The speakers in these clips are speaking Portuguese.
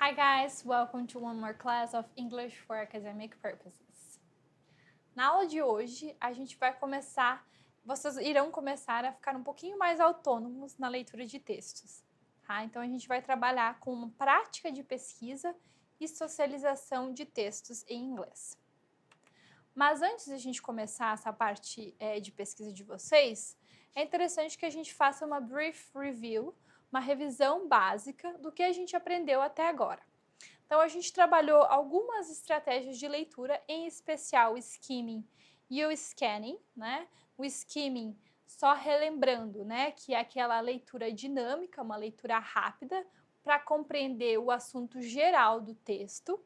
Hi guys, welcome to one more class of English for Academic Purposes. Na aula de hoje, vocês irão começar a ficar um pouquinho mais autônomos na leitura de textos, tá? Então a gente vai trabalhar com uma prática de pesquisa e socialização de textos em inglês. Mas antes de a gente começar essa parte de pesquisa de vocês, é interessante que a gente faça uma brief review, uma revisão básica do que a gente aprendeu até agora. Então, a gente trabalhou algumas estratégias de leitura, em especial o skimming e o scanning, né? O skimming, só relembrando, né, que é aquela leitura dinâmica, uma leitura rápida, para compreender o assunto geral do texto.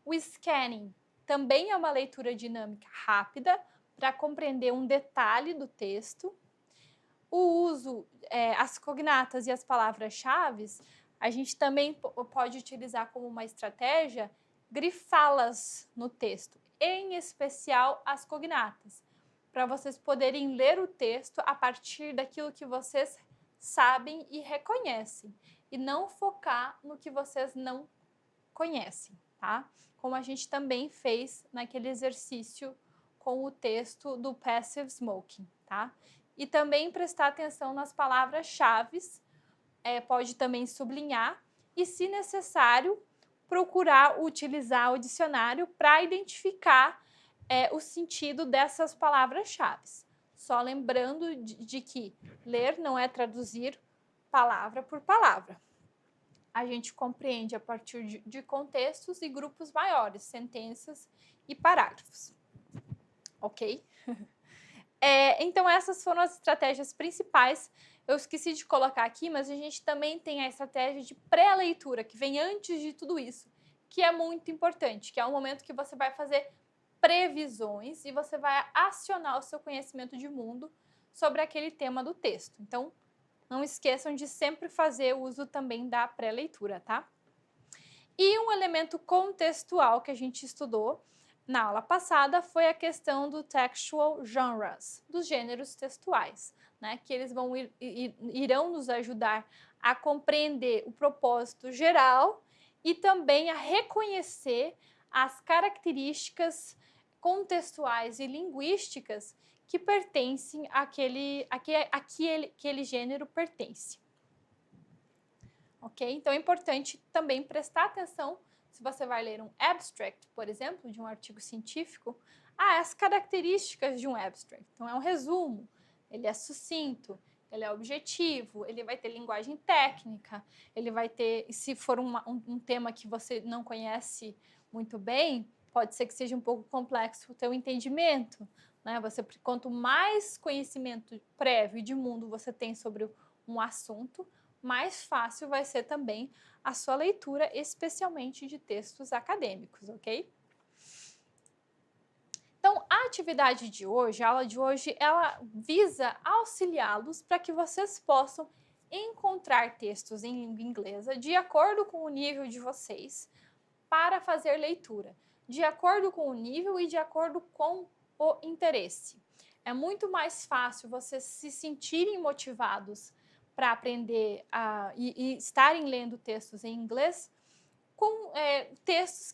O scanning também é uma leitura dinâmica rápida, para compreender um detalhe do texto. O uso, as cognatas e as palavras-chave, a gente também pode utilizar como uma estratégia grifá-las no texto, em especial as cognatas, para vocês poderem ler o texto a partir daquilo que vocês sabem e reconhecem, e não focar no que vocês não conhecem, tá? Como a gente também fez naquele exercício com o texto do Passive Smoking, tá? E também prestar atenção nas palavras-chave, pode também sublinhar e, se necessário, procurar utilizar o dicionário para identificar o sentido dessas palavras-chave. Só lembrando de que ler não é traduzir palavra por palavra. A gente compreende a partir de contextos e grupos maiores, sentenças e parágrafos. Ok? Então, essas foram as estratégias principais. Eu esqueci de colocar aqui, mas a gente também tem a estratégia de pré-leitura, que vem antes de tudo isso, que é muito importante, que é o momento que você vai fazer previsões e você vai acionar o seu conhecimento de mundo sobre aquele tema do texto. Então, não esqueçam de sempre fazer uso também da pré-leitura, tá? E um elemento contextual que a gente estudou na aula passada foi a questão do textual genres, dos gêneros textuais, né? Que eles irão nos ajudar a compreender o propósito geral e também a reconhecer as características contextuais e linguísticas que pertencem àquele gênero pertence. Ok? Então é importante também prestar atenção, se você vai ler um abstract, por exemplo, de um artigo científico, as características de um abstract. Então é um resumo, ele é sucinto, ele é objetivo, ele vai ter linguagem técnica, ele vai ter, se for um tema que você não conhece muito bem, pode ser que seja um pouco complexo o teu entendimento, né? Quanto mais conhecimento prévio de mundo você tem sobre um assunto, mais fácil vai ser também a sua leitura, especialmente de textos acadêmicos, ok? Então, a atividade de hoje, a aula de hoje, ela visa auxiliá-los para que vocês possam encontrar textos em língua inglesa de acordo com o nível de vocês para fazer leitura, de acordo com o nível e de acordo com o interesse. É muito mais fácil vocês se sentirem motivados para aprender e estarem lendo textos em inglês com textos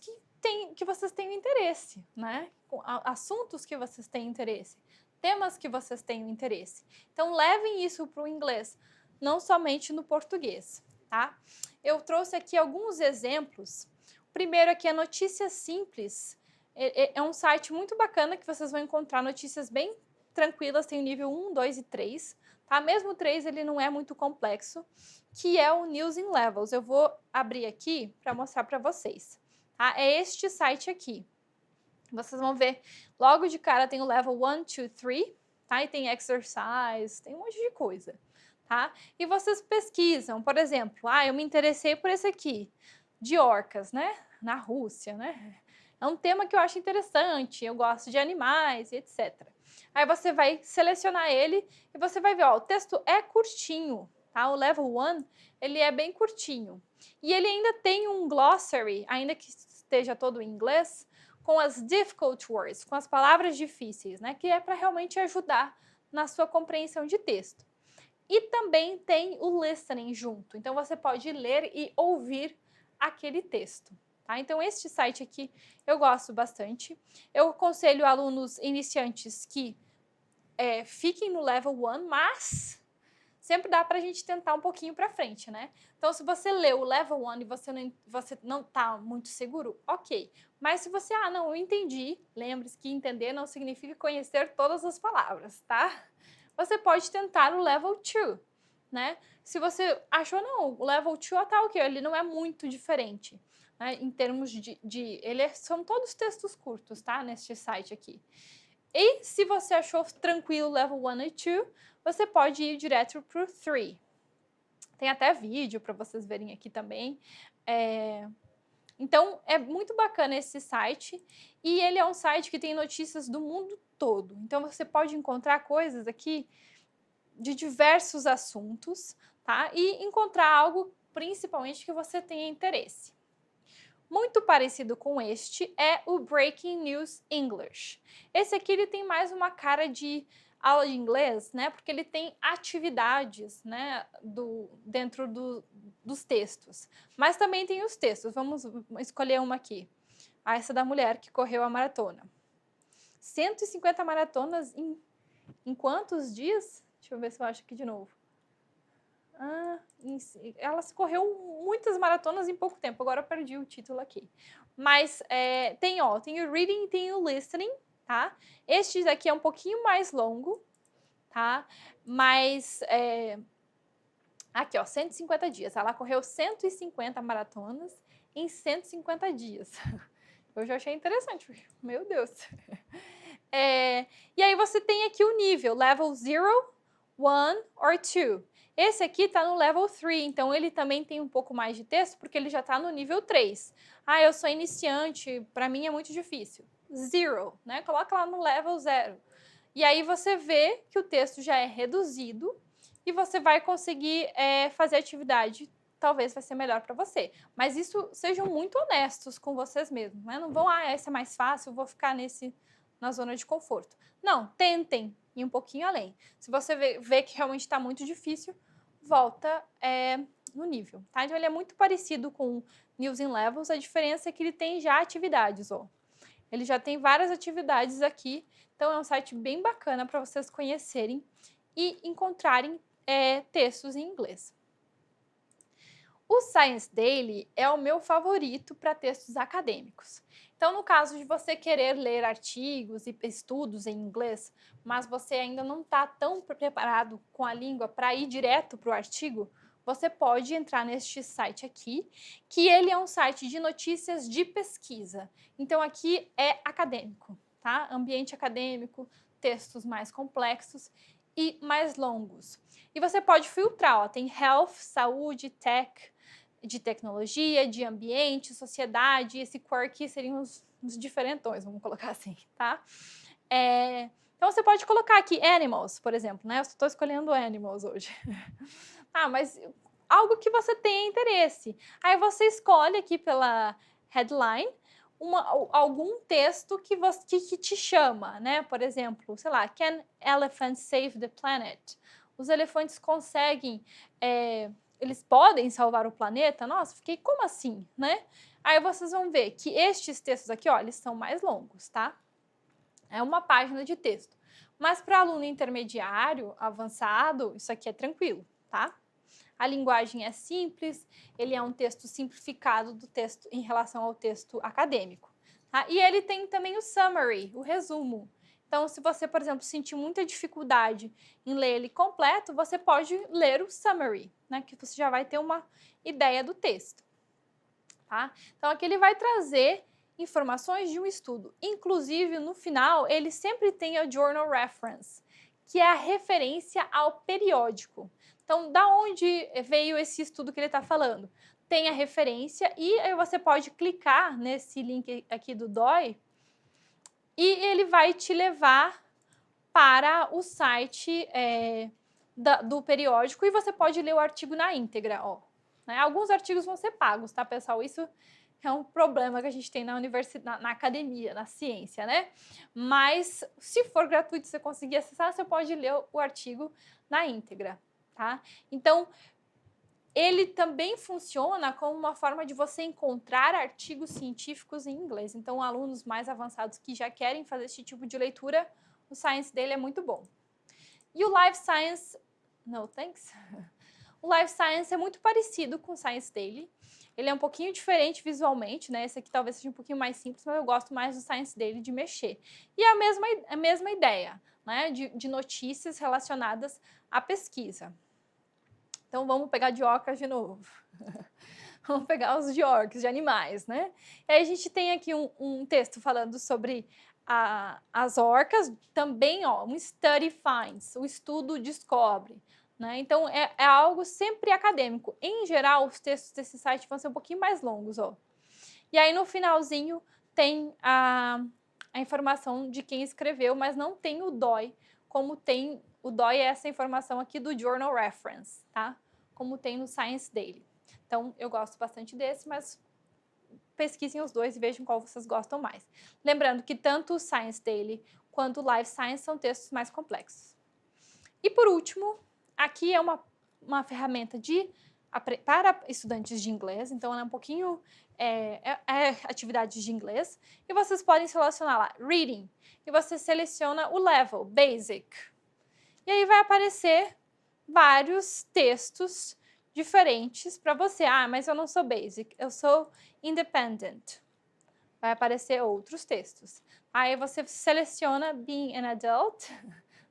que vocês têm interesse, né? Com assuntos que vocês têm interesse, temas que vocês têm interesse. Então, levem isso para o inglês, não somente no português, tá? Eu trouxe aqui alguns exemplos. O primeiro aqui é Notícias Simples. É um site muito bacana que vocês vão encontrar notícias bem tranquilas, tem o nível 1, 2 e 3. Tá? Mesmo o 3, ele não é muito complexo, que é o News in Levels. Eu vou abrir aqui para mostrar para vocês. Tá? É este site aqui. Vocês vão ver, logo de cara tem o level 1, 2, 3, tá? E tem exercise, tem um monte de coisa, tá? E vocês pesquisam, por exemplo, eu me interessei por esse aqui, de orcas, né? Na Rússia, né? É um tema que eu acho interessante, eu gosto de animais, etc. Aí você vai selecionar ele e você vai ver, ó, o texto é curtinho, tá? O level 1, ele é bem curtinho. E ele ainda tem um glossary, ainda que esteja todo em inglês, com as difficult words, com as palavras difíceis, né? Que é para realmente ajudar na sua compreensão de texto. E também tem o listening junto. Então, você pode ler e ouvir aquele texto. Tá? Então, este site aqui eu gosto bastante. Eu aconselho alunos iniciantes que fiquem no level 1, mas sempre dá para a gente tentar um pouquinho para frente, né? Então, se você leu o level 1 e você não tá muito seguro, ok. Mas se você, não, eu entendi, lembre-se que entender não significa conhecer todas as palavras, tá? Você pode tentar o level 2, né? Se você achou, não, o level 2 tá ok, ele não é muito diferente, né? Em termos são todos textos curtos, tá? Neste site aqui. E se você achou tranquilo o level 1 e 2, você pode ir direto para o 3. Tem até vídeo para vocês verem aqui também. Então, é muito bacana esse site. E ele é um site que tem notícias do mundo todo. Então, você pode encontrar coisas aqui de diversos assuntos, tá? E encontrar algo, principalmente, que você tenha interesse. Muito parecido com este é o Breaking News English. Esse aqui ele tem mais uma cara de aula de inglês, né? Porque ele tem atividades, né? Dentro dos textos. Mas também tem os textos. Vamos escolher uma aqui. Essa da mulher que correu a maratona. 150 maratonas em quantos dias? Deixa eu ver se eu acho aqui de novo. Ela correu muitas maratonas em pouco tempo. Agora eu perdi o título aqui. Mas tem o reading e tem o listening, tá? Este daqui é um pouquinho mais longo, tá? Mas aqui, 150 dias. Ela correu 150 maratonas em 150 dias. Eu já achei interessante. Meu Deus. E aí você tem aqui o nível, level 0, 1 or 2. Esse aqui está no level 3, então ele também tem um pouco mais de texto, porque ele já está no nível 3. Eu sou iniciante, para mim é muito difícil. 0, né? Coloca lá no level 0. E aí você vê que o texto já é reduzido e você vai conseguir fazer atividade, talvez vai ser melhor para você. Mas isso, sejam muito honestos com vocês mesmos, né? Não vão, esse é mais fácil, vou ficar na zona de conforto. Não, tentem ir um pouquinho além. Se você vê que realmente está muito difícil, volta no nível, tá? Então, ele é muito parecido com News in Levels, a diferença é que ele tem já atividades, ó. Ele já tem várias atividades aqui, então é um site bem bacana para vocês conhecerem e encontrarem textos em inglês. O Science Daily é o meu favorito para textos acadêmicos. Então, no caso de você querer ler artigos e estudos em inglês, mas você ainda não está tão preparado com a língua para ir direto para o artigo, você pode entrar neste site aqui, que ele é um site de notícias de pesquisa. Então, aqui é acadêmico, tá? Ambiente acadêmico, textos mais complexos e mais longos. E você pode filtrar, tem health, saúde, tech, de tecnologia, de ambiente, sociedade, esse quirky seriam os diferentões, vamos colocar assim, tá? Então, você pode colocar aqui animals, por exemplo, né? Eu estou escolhendo animals hoje. Mas algo que você tenha interesse. Aí você escolhe aqui pela headline algum texto que te chama, né? Por exemplo, sei lá, Can elephants save the planet? Os elefantes conseguem... eles podem salvar o planeta? Nossa, fiquei como assim, né? Aí vocês vão ver que estes textos aqui, ó, eles são mais longos, tá? É uma página de texto. Mas para aluno intermediário, avançado, isso aqui é tranquilo, tá? A linguagem é simples, ele é um texto simplificado do texto em relação ao texto acadêmico. Tá? E ele tem também o summary, o resumo. Então, se você, por exemplo, sentir muita dificuldade em ler ele completo, você pode ler o summary, né? Que você já vai ter uma ideia do texto. Tá? Então, aqui ele vai trazer informações de um estudo. Inclusive, no final, ele sempre tem a journal reference, que é a referência ao periódico. Então, da onde veio esse estudo que ele está falando? Tem a referência e aí você pode clicar nesse link aqui do DOI e ele vai te levar para o site do periódico e você pode ler o artigo na íntegra. Ó, né? Alguns artigos vão ser pagos, tá, pessoal? Isso é um problema que a gente tem na universidade, na academia, na ciência, né? Mas se for gratuito, você conseguir acessar, você pode ler o artigo na íntegra, tá? Então, ele também funciona como uma forma de você encontrar artigos científicos em inglês. Então, alunos mais avançados que já querem fazer esse tipo de leitura, o Science Daily é muito bom. E o Life Science... No, thanks. O Life Science é muito parecido com o Science Daily. Ele é um pouquinho diferente visualmente, né? Esse aqui talvez seja um pouquinho mais simples, mas eu gosto mais do Science Daily de mexer. E é a mesma ideia, né? De notícias relacionadas à pesquisa. Então, vamos pegar de orcas de novo. Vamos pegar os de orcs, de animais, né? E aí a gente tem aqui um texto falando sobre as orcas. Também, ó, um study finds, o estudo descobre. Né? Então, é algo sempre acadêmico. Em geral, os textos desse site vão ser um pouquinho mais longos. Ó. E aí, no finalzinho, tem a informação de quem escreveu, mas não tem o DOI, como tem... O DOI é essa informação aqui do Journal Reference, tá? Como tem no Science Daily. Então, eu gosto bastante desse, mas pesquisem os dois e vejam qual vocês gostam mais. Lembrando que tanto o Science Daily quanto o Life Science são textos mais complexos. E por último, aqui é uma ferramenta para estudantes de inglês, então ela é um pouquinho atividades de inglês, e vocês podem selecionar lá, Reading, e você seleciona o Level, Basic. E aí vai aparecer vários textos diferentes para você. Ah, mas eu não sou Basic, eu sou Independent. Vai aparecer outros textos. Aí você seleciona Being an Adult,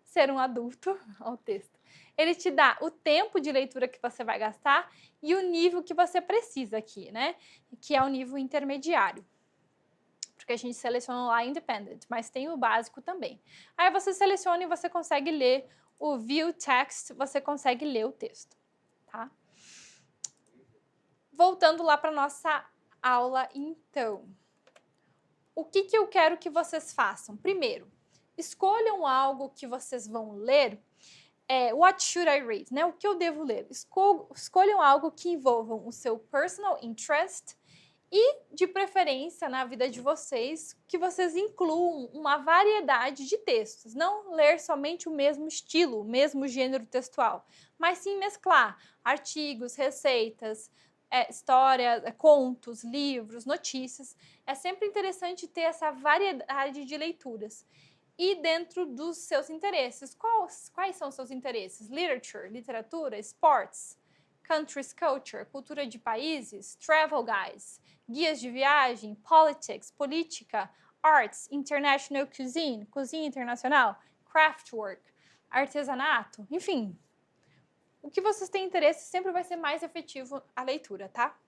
ser um adulto, ao texto. Ele te dá o tempo de leitura que você vai gastar e o nível que você precisa aqui, né? Que é o nível intermediário. Porque a gente seleciona lá Independent, mas tem o básico também. Aí você seleciona e você consegue ler o View Text, você consegue ler o texto, tá? Voltando lá para nossa aula, então. O que eu quero que vocês façam? Primeiro, escolham algo que vocês vão ler. What should I read? Né? O que eu devo ler? Escolham algo que envolvam o seu personal interest e, de preferência, na vida de vocês, que vocês incluam uma variedade de textos. Não ler somente o mesmo estilo, o mesmo gênero textual, mas sim mesclar artigos, receitas, história, contos, livros, notícias. É sempre interessante ter essa variedade de leituras. E dentro dos seus interesses, quais são os seus interesses? Literature, literatura, sports, countries culture, cultura de países, travel guides, guias de viagem, politics, política, arts, international cuisine, cozinha internacional, craftwork, artesanato, enfim. O que vocês têm interesse sempre vai ser mais efetivo a leitura, tá?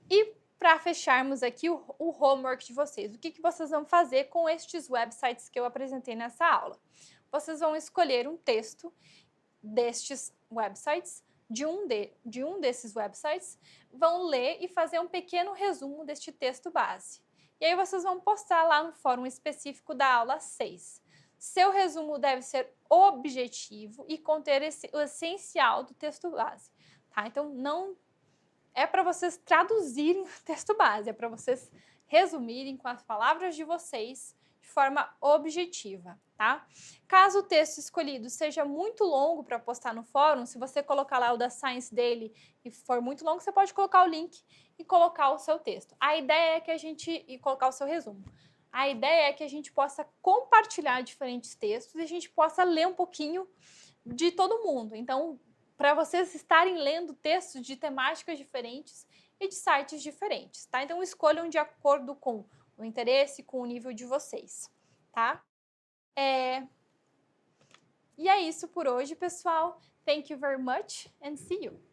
E para fecharmos aqui o homework de vocês, o que vocês vão fazer com estes websites que eu apresentei nessa aula? Vocês vão escolher um texto destes websites, de um desses websites, vão ler e fazer um pequeno resumo deste texto base. E aí vocês vão postar lá no fórum específico da aula 6. Seu resumo deve ser objetivo e conter o essencial do texto base, tá? Então, não é para vocês traduzirem o texto base, é para vocês resumirem com as palavras de vocês de forma objetiva, tá? Caso o texto escolhido seja muito longo para postar no fórum, se você colocar lá o da Science Daily e for muito longo, você pode colocar o link e colocar o seu texto. A ideia é que a gente... e colocar o seu resumo. A ideia é que a gente possa compartilhar diferentes textos e a gente possa ler um pouquinho de todo mundo. Então, para vocês estarem lendo textos de temáticas diferentes e de sites diferentes, tá? Então, escolham de acordo com o interesse, com o nível de vocês, tá? E é isso por hoje, pessoal. Thank you very much and see you!